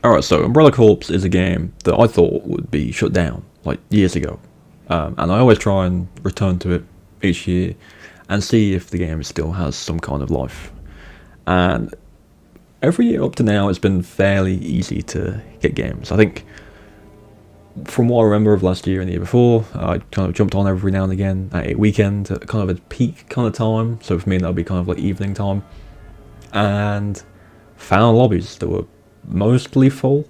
Alright, so Umbrella Corps is a game that I thought would be shut down, like, years ago. And I always try and return to it each year and see if the game still has some kind of life. And every year up to now, it's been fairly easy to get games. I think, from what I remember of last year and the year before, I kind of jumped on every now and again at a weekend at kind of a peak kind of time. So for me, that would be kind of like evening time. And found lobbies that were mostly full.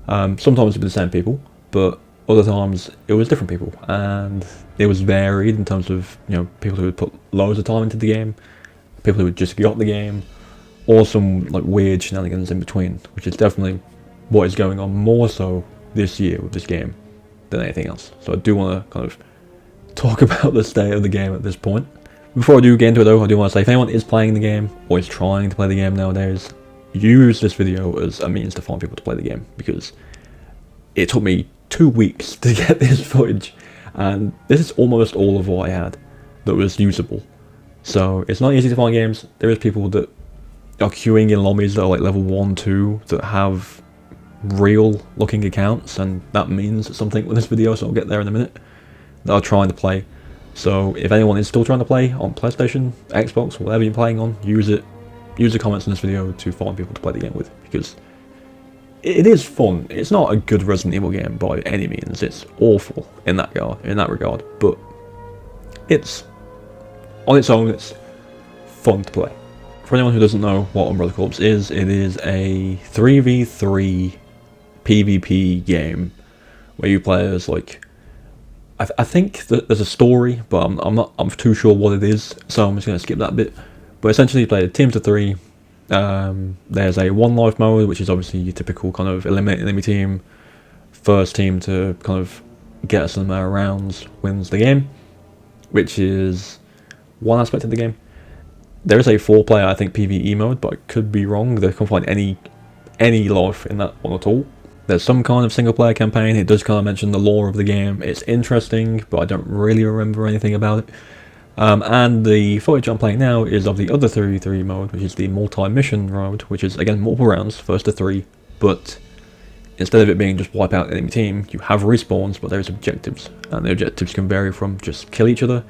Sometimes it was the same people, but other times it was different people, and it was varied in terms of, you know, people who would put loads of time into the game, people who had just got the game, or some like weird shenanigans in between, which is definitely what is going on more so this year with this game than anything else. So I do want to kind of talk about the state of the game at this point. Before I do get into it though, I do want to say if anyone is playing the game or is trying to play the game nowadays, use this video as a means to find people to play the game, because it took me 2 weeks to get this footage, and this is almost all of what I had that was usable. So it's not easy to find games. There is people that are queuing in lobbies that are like level 1, 2 that have real looking accounts, and that means something with this video, so I'll get there in a minute, that are trying to play. So if anyone is still trying to play on PlayStation, Xbox, whatever you're playing on, use it. Use the comments in this video to find people to play the game with, because it is fun. It's not a good Resident Evil game by any means. It's awful in that regard, but it's on its own. It's fun to play. For anyone who doesn't know what Umbrella Corps is, it is a 3v3 PvP game where you play as like, I think that there's a story, but I'm too sure what it is, so I'm just going to skip that bit. But essentially you play teams of 3, there's a 1 life mode, which is obviously your typical kind of eliminate enemy team, first team to kind of get us some rounds wins the game, which is one aspect of the game. There is a 4-player, I think, PvE mode, but I could be wrong. They can't find any life in that one at all. There's some kind of single player campaign. It does kind of mention the lore of the game. It's interesting, but I don't really remember anything about it. And the footage I'm playing now is of the other 3v3 mode, which is the multi-mission mode, which is, again, multiple rounds, first to 3, but instead of it being just wipe out the enemy team, you have respawns, but there's objectives, and the objectives can vary from just kill each other,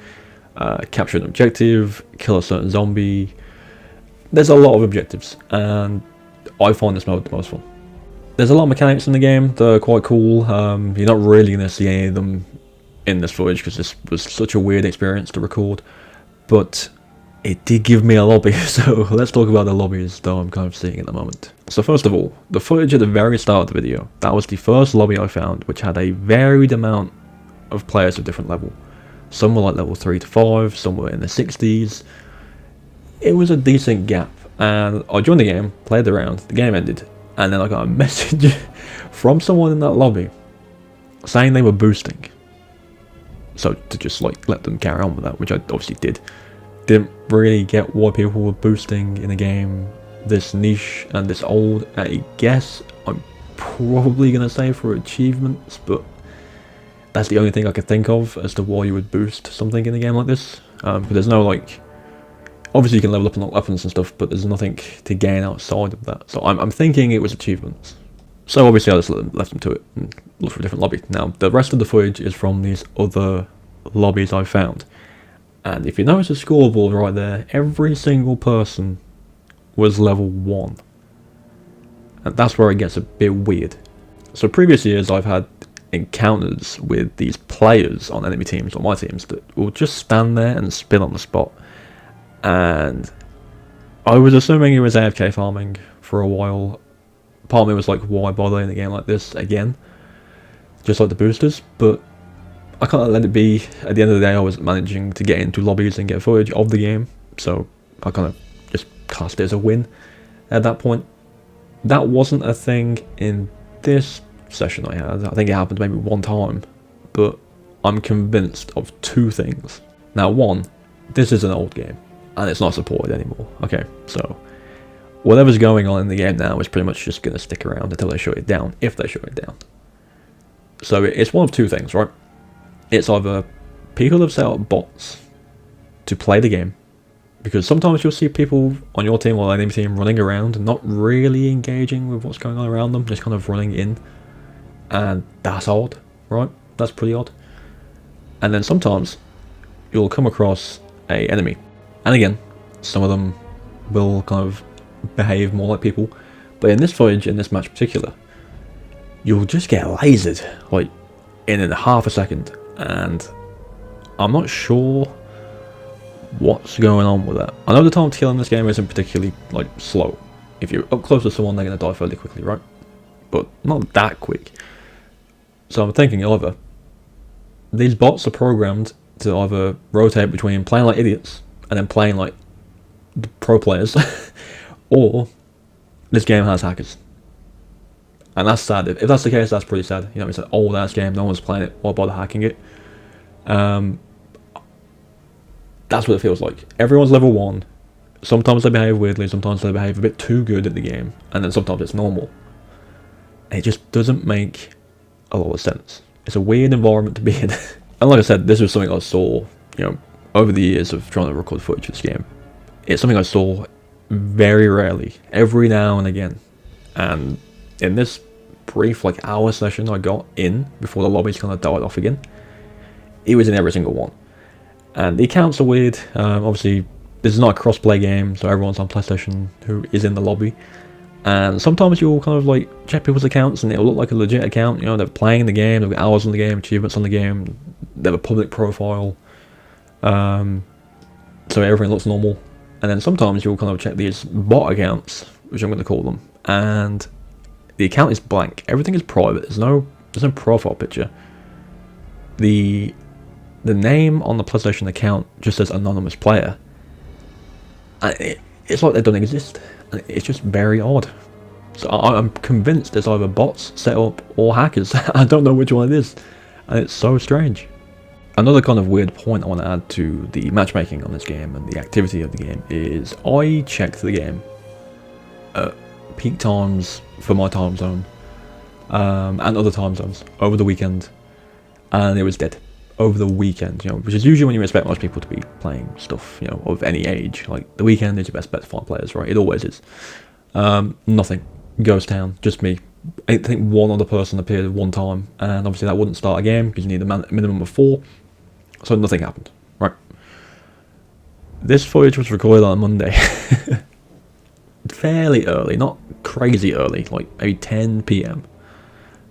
capture an objective, kill a certain zombie. There's a lot of objectives, and I find this mode the most fun. There's a lot of mechanics in the game that are quite cool. You're not really going to see any of them in this footage because this was such a weird experience to record, but it did give me a lobby, so let's talk about the lobbies that I'm kind of seeing at the moment. So first of all, the footage at the very start of the video, that was the first lobby I found, which had a varied amount of players of different level. Some were like level 3 to 5, some were in the 60s. It was a decent gap, and I joined the game, played the round, the game ended, and then I got a message from someone in that lobby saying they were boosting. So to just like let them carry on with that, which I obviously did. Didn't really get why people were boosting in a game this niche and this old. I guess I'm probably going to say for achievements, but that's the only thing I could think of as to why you would boost something in a game like this. But there's no like, obviously you can level up on weapons and stuff, but there's nothing to gain outside of that. So I'm thinking it was achievements. So obviously I just left them to it and looked for a different lobby. Now the rest of the footage is from these other lobbies I found. And if you notice the scoreboard right there, every single person was level 1. And that's where it gets a bit weird. So previous years I've had encounters with these players on enemy teams or my teams that will just stand there and spin on the spot. And I was assuming he was AFK farming for a while. Part of me was like, why bother in a game like this again? Just like the boosters, but I kind of let it be. At the end of the day, I was managing to get into lobbies and get footage of the game, so I kind of just cast it as a win at that point. That wasn't a thing in this session I had. I think it happened maybe one time, but I'm convinced of 2 things. Now, one, this is an old game, and it's not supported anymore. Okay, so whatever's going on in the game now is pretty much just going to stick around until they shut it down, if they shut it down. So it's one of 2 things, right? It's either people have set up bots to play the game, Because sometimes you'll see people on your team or enemy team running around and not really engaging with what's going on around them, just kind of running in. And that's odd, right? That's pretty odd. And then sometimes you'll come across a enemy. And again, some of them will kind of behave more like people. But in this footage, in this match in particular, you'll just get lasered, like, in half a second. And I'm not sure what's going on with that. I know the time to kill in this game isn't particularly, like, slow. If you're up close to someone, they're going to die fairly quickly, right? But not that quick. So I'm thinking either these bots are programmed to either rotate between playing like idiots and then playing like the pro players, or this game has hackers. And that's sad. If that's the case, that's pretty sad. You know, it's an old ass game, no one's playing it, why bother hacking it? That's what it feels like. Everyone's level 1. Sometimes they behave weirdly, sometimes they behave a bit too good at the game, and then sometimes it's normal. It just doesn't make a lot of sense. It's a weird environment to be in. And like I said, this was something I saw, you know, over the years of trying to record footage of this game. It's something I saw very rarely, every now and again. And in this brief, like, hour session I got in before the lobbies kind of died off again, it was in every single one. And the accounts are weird. Obviously, this is not a cross-play game, so everyone's on PlayStation who is in the lobby. And sometimes you'll kind of like check people's accounts and it'll look like a legit account. You know, they're playing the game, they've got hours on the game, achievements on the game, they have a public profile. So everything looks normal. And then sometimes you'll kind of check these bot accounts, which I'm going to call them, and the account is blank. Everything is private. There's no profile picture. The name on the PlayStation account just says anonymous player. And it's like they don't exist. And it's just very odd. So I'm convinced there's either bots set up or hackers. I don't know which one it is. And it's so strange. Another kind of weird point I want to add to the matchmaking on this game and the activity of the game is I checked the game at peak times for my time zone and other time zones over the weekend, and it was dead over the weekend, you know, which is usually when you expect most people to be playing stuff, you know, of any age. Like, the weekend is your best bet to find players, right? It always is. Nothing. Ghost town. Just me. I think one other person appeared at one time, and obviously that wouldn't start a game because you need a minimum of 4. So nothing happened, right? This footage was recorded on a Monday. Fairly early, not crazy early, like maybe 10 PM.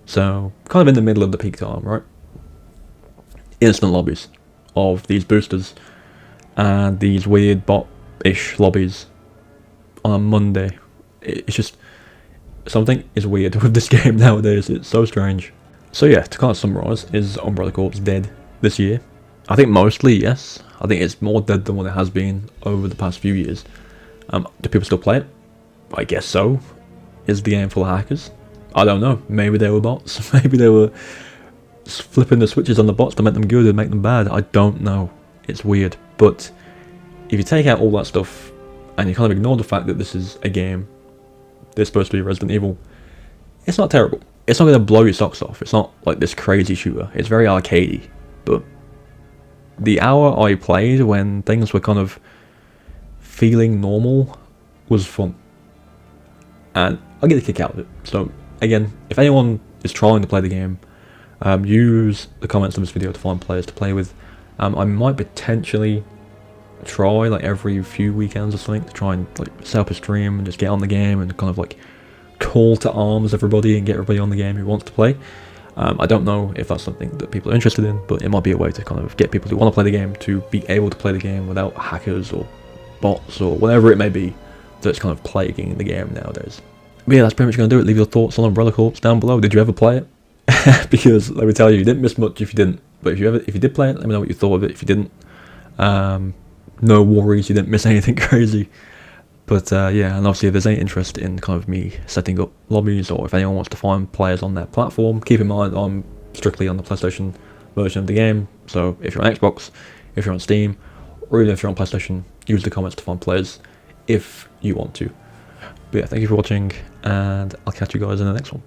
So, kind of in the middle of the peak time, right? Instant lobbies of these boosters and these weird bot-ish lobbies on a Monday. It's just, something is weird with this game nowadays. It's so strange. So yeah, to kind of summarise, is Umbrella Corp's dead this year? I think mostly, yes. I think it's more dead than what it has been over the past few years. Do people still play it? I guess so. Is the game full of hackers? I don't know. Maybe they were bots. Maybe they were flipping the switches on the bots to make them good and make them bad. I don't know. It's weird. But if you take out all that stuff and you kind of ignore the fact that this is a game, this is supposed to be Resident Evil, it's not terrible. It's not going to blow your socks off. It's not like this crazy shooter. It's very arcadey. But the hour I played when things were kind of feeling normal was fun. And I get a kick out of it. So again, if anyone is trying to play the game, use the comments of this video to find players to play with. I might potentially try like every few weekends or something to try and like set up a stream and just get on the game and kind of like call to arms everybody and get everybody on the game who wants to play. I don't know if that's something that people are interested in, but it might be a way to kind of get people who want to play the game to be able to play the game without hackers or bots or whatever it may be that's kind of plaguing the game nowadays. But yeah, that's pretty much going to do it. Leave your thoughts on Umbrella Corps down below. Did you ever play it? Because let me tell you didn't miss much if you didn't. But if you did play it, let me know what you thought of it. If you didn't, no worries, you didn't miss anything crazy. But yeah, and obviously if there's any interest in kind of me setting up lobbies, or if anyone wants to find players on their platform, keep in mind I'm strictly on the PlayStation version of the game. So if you're on Xbox, if you're on Steam, or even if you're on PlayStation, use the comments to find players if you want to. But yeah, thank you for watching, and I'll catch you guys in the next one.